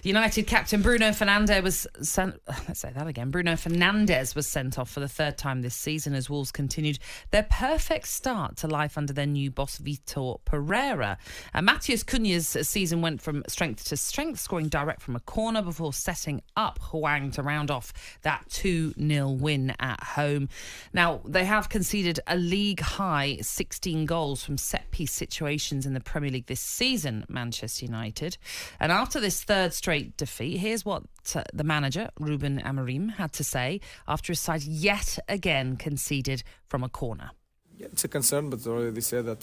The United captain Bruno Fernandes was sent. Let's say that again. Bruno Fernandes was sent off for the third time this season as Wolves continued their perfect start to life under their new boss Vitor Pereira. Matheus Cunha's season went from strength to strength, scoring direct from a corner before setting up Hwang to round off that 2-0 win at home. Now, they have conceded a league-high 16 goals from set-piece situations in the Premier League this season, Manchester United. And after this third straight defeat, here's what the manager, Ruben Amorim, had to say after his side yet again conceded from a corner. Yeah, it's a concern, but I already said that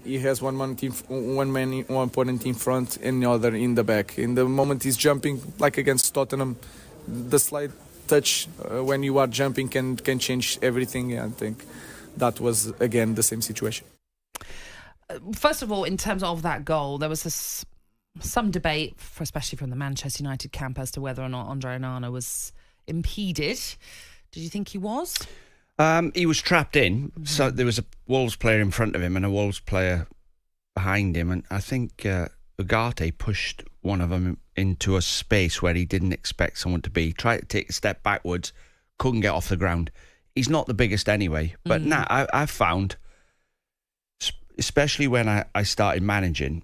he has one opponent in front and the other in the back. In the moment he's jumping, like against Tottenham, the slight touch when you are jumping can change everything. I think that was, again, the same situation. First of all, in terms of that goal, there was some debate, especially from the Manchester United camp, as to whether or not Andre Onana was impeded. Did you think he was? He was trapped in, so there was a Wolves player in front of him and a Wolves player behind him, and I think Ugarte pushed one of them into a space where he didn't expect someone to be. Tried to take a step backwards, couldn't get off the ground. He's not the biggest anyway, but I've found, especially when I started managing,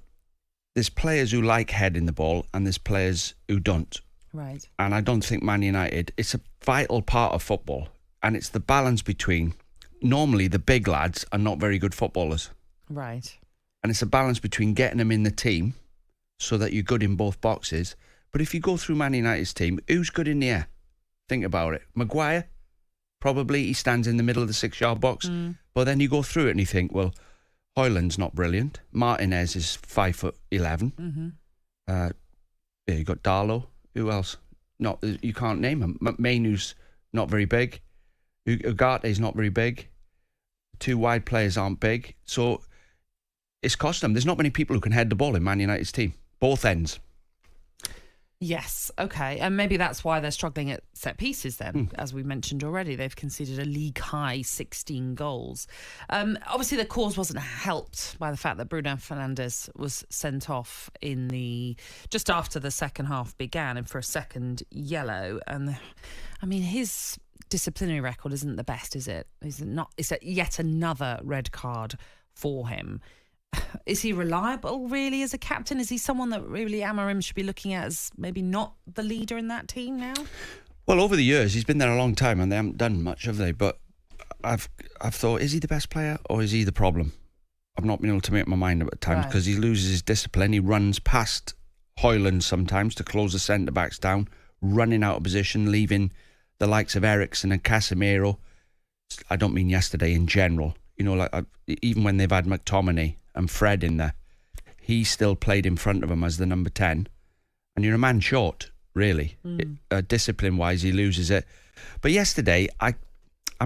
there's players who like heading the ball and there's players who don't. Right. And I don't think Man United, it's a vital part of football. And it's the balance between, normally the big lads are not very good footballers. Right. And it's a balance between getting them in the team so that you're good in both boxes. But if you go through Man United's team, who's good in the air? Think about it. Maguire, probably he stands in the middle of the 6-yard box. But then you go through it and you think, well, Højlund's not brilliant. Martinez is 5'11". You got Darlow. Who else? Not, you can't name him. Mainu's not very big. Ugarte's not very big. Two wide players aren't big. So it's cost them. There's not many people who can head the ball in Man United's team. Both ends. Yes, okay. And maybe that's why they're struggling at set pieces then. As we mentioned already, they've conceded a league-high 16 goals. Obviously, the cause wasn't helped by the fact that Bruno Fernandes was sent off just after the second half began and for a second yellow. And, I mean, his disciplinary record isn't the best, is it? It's yet another red card for him. Is he reliable, really, as a captain? Is he someone that really Amorim should be looking at as maybe not the leader in that team now? Well, over the years, he's been there a long time and they haven't done much, have they? But I've thought, is he the best player or is he the problem? I've not been able to make my mind up at times because he loses his discipline. He runs past Højlund sometimes to close the centre-backs down, running out of position, leaving the likes of Eriksen and Casemiro. I don't mean yesterday, in general. You know, like even when they've had McTominay and Fred in there, he still played in front of him as the number 10. And you're a man short, really. Discipline-wise, he loses it. But yesterday, I'm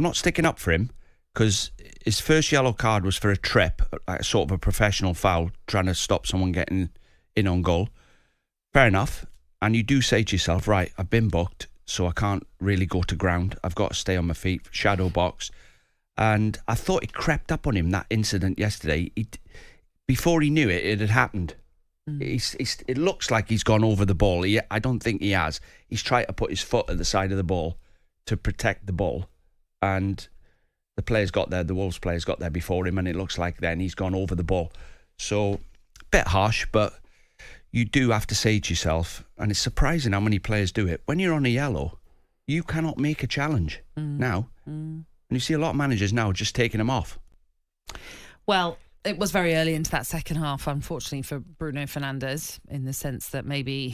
not sticking up for him because his first yellow card was for a trip, like sort of a professional foul, trying to stop someone getting in on goal. Fair enough. And you do say to yourself, right, I've been booked, so I can't really go to ground. I've got to stay on my feet, shadow box. And I thought it crept up on him, that incident yesterday. Before he knew it, it had happened. It looks like he's gone over the ball. I don't think he has. He's tried to put his foot at the side of the ball to protect the ball. And the players got there, the Wolves players got there before him, and it looks like then he's gone over the ball. So, a bit harsh, but you do have to say to yourself, and it's surprising how many players do it, when you're on a yellow, you cannot make a challenge now. And you see a lot of managers now just taking them off. Well, it was very early into that second half, unfortunately, for Bruno Fernandes, in the sense that maybe,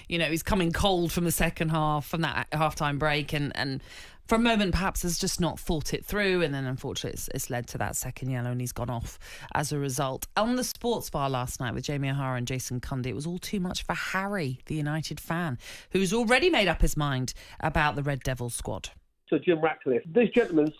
he's coming cold from the second half, from that halftime break, and for a moment perhaps has just not thought it through, and then unfortunately it's led to that second yellow and he's gone off as a result. On the sports bar last night with Jamie O'Hara and Jason Cundy, it was all too much for Harry, the United fan, who's already made up his mind about the Red Devils squad. So Jim Ratcliffe, this gentleman's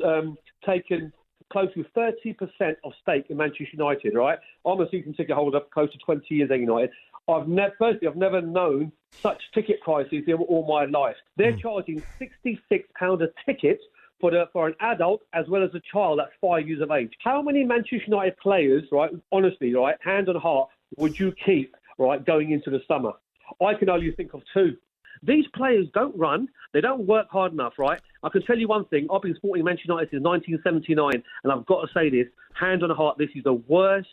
taken close to 30% of stake in Manchester United, right? I'm a season ticket holder for close to 20 years at United. I've never known such ticket prices in all my life. They're charging £66 a ticket for an adult as well as a child that's 5 years of age. How many Manchester United players, right, honestly, right, hand on heart, would you keep, right, going into the summer? I can only think of 2. These players don't run. They don't work hard enough, right? I can tell you one thing. I've been supporting Manchester United since 1979, and I've got to say this, hand on heart, this is the worst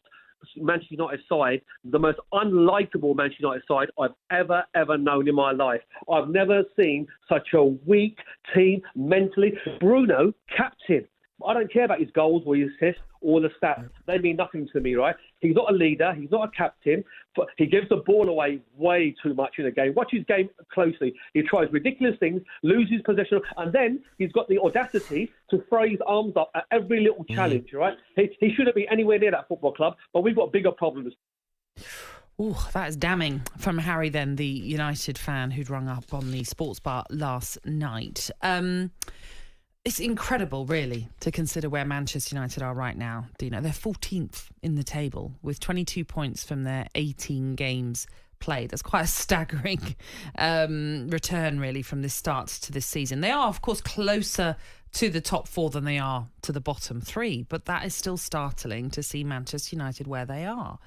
Manchester United side, the most unlikable Manchester United side I've ever known in my life. I've never seen such a weak team mentally. Bruno, captain. I don't care about his goals or his assists or the stats. They mean nothing to me, right? He's not a leader. He's not a captain. But he gives the ball away way too much in the game. Watch his game closely. He tries ridiculous things, loses possession, and then he's got the audacity to throw his arms up at every little challenge, right? He shouldn't be anywhere near that football club, but we've got bigger problems. Oh, that is damning from Harry then, the United fan who'd rung up on the sports bar last night. It's incredible, really, to consider where Manchester United are right now. Dino, they're 14th in the table with 22 points from their 18 games played. That's quite a staggering return, really, from this start to this season. They are, of course, closer to the top 4 than they are to the bottom 3, but that is still startling to see Manchester United where they are.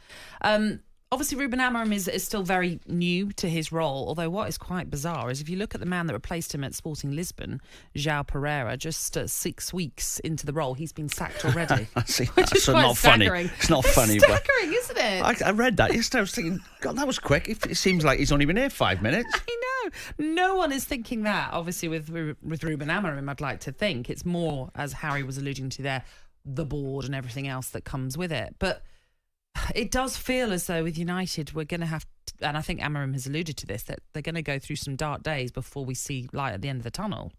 Obviously, Ruben Amorim is still very new to his role, although what is quite bizarre is if you look at the man that replaced him at Sporting Lisbon, João Pereira, just 6 weeks into the role, he's been sacked already. See, which is quite not staggering. Funny. It's not funny. Staggering, isn't it? I read that yesterday. I was thinking, God, that was quick. It seems like he's only been here 5 minutes. I know. No one is thinking that. Obviously, with Ruben Amorim, I'd like to think it's more, as Harry was alluding to there, the board and everything else that comes with it. But it does feel as though with United we're going to have to, and I think Amorim has alluded to this, that they're going to go through some dark days before we see light at the end of the tunnel.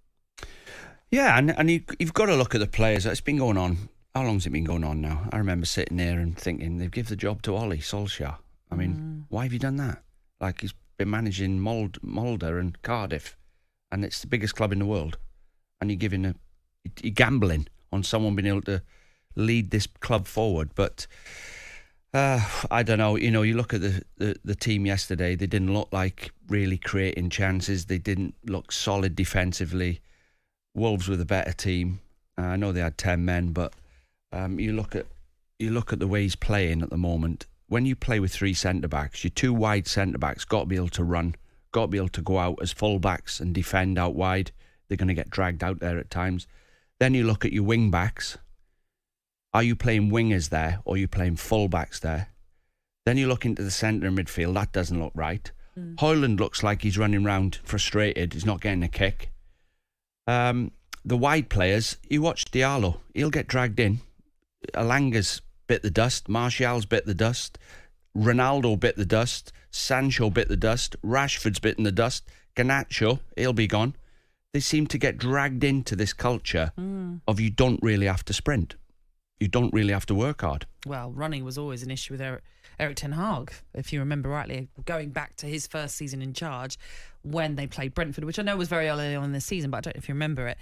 Yeah, and you've got to look at the players. It's been going on. How long's it been going on now? I remember sitting there and thinking they've given the job to Ole Solskjaer. I mean, why have you done that? Like, he's been managing Mulder and Cardiff, and it's the biggest club in the world, and you're gambling on someone being able to lead this club forward, but. I don't know. You know, you look at the team yesterday, they didn't look like really creating chances. They didn't look solid defensively. Wolves were the better team. I know they had 10 men, but you look at the way he's playing at the moment. When you play with 3 centre-backs, your 2 wide centre-backs got to be able to run, got to be able to go out as full-backs and defend out wide. They're going to get dragged out there at times. Then you look at your wing-backs. Are you playing wingers there or are you playing full-backs there? Then you look into the centre and midfield. That doesn't look right. Højlund looks like he's running around frustrated. He's not getting a kick. The wide players, you watch Diallo. He'll get dragged in. Alanga's bit the dust. Martial's bit the dust. Ronaldo bit the dust. Sancho bit the dust. Rashford's bitten the dust. Garnacho, he'll be gone. They seem to get dragged into this culture of you don't really have to sprint. You don't really have to work hard. Well, running was always an issue with Erik ten Hag, if you remember rightly, going back to his first season in charge when they played Brentford, which I know was very early on in the season, but I don't know if you remember it.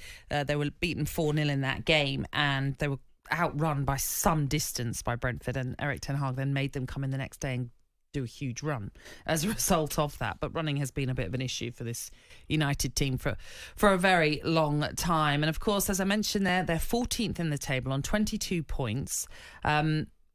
They were beaten 4-0 in that game and they were outrun by some distance by Brentford, and Erik ten Hag then made them come in the next day and do a huge run as a result of that. But running has been a bit of an issue for this United team for a very long time. And of course, as I mentioned there, they're 14th in the table on 22 points,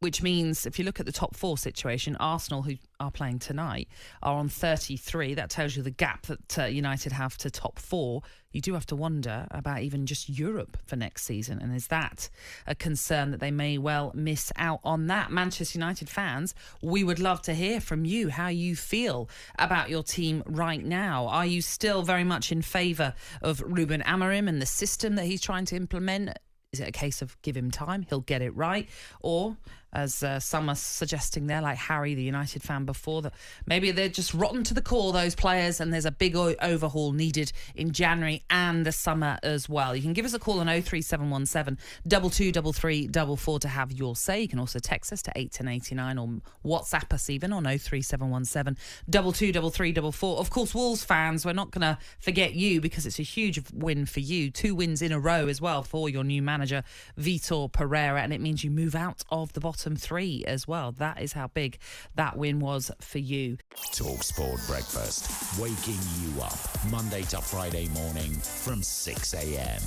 which means if you look at the top 4 situation, Arsenal, who are playing tonight, are on 33. That tells you the gap that United have to top 4. You do have to wonder about even just Europe for next season. And is that a concern that they may well miss out on that? Manchester United fans, we would love to hear from you how you feel about your team right now. Are you still very much in favour of Ruben Amorim and the system that he's trying to implement? Is it a case of give him time, he'll get it right? Or, as some are suggesting there, like Harry, the United fan before, that maybe they're just rotten to the core, those players, and there's a big overhaul needed in January and the summer as well. You can give us a call on 03717 223344 to have your say. You can also text us to 81089 or WhatsApp us even on 03717 223344. Of course, Wolves fans, we're not going to forget you because it's a huge win for you. 2 wins in a row as well for your new manager, Vitor Pereira, and it means you move out of the bottom 3 as well. That is how big that win was for you. talkSPORT Breakfast, waking you up Monday to Friday morning from 6 a.m.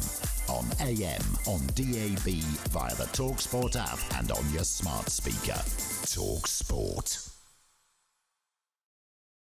on AM, on DAB, via the talkSPORT app and on your smart speaker. talkSPORT.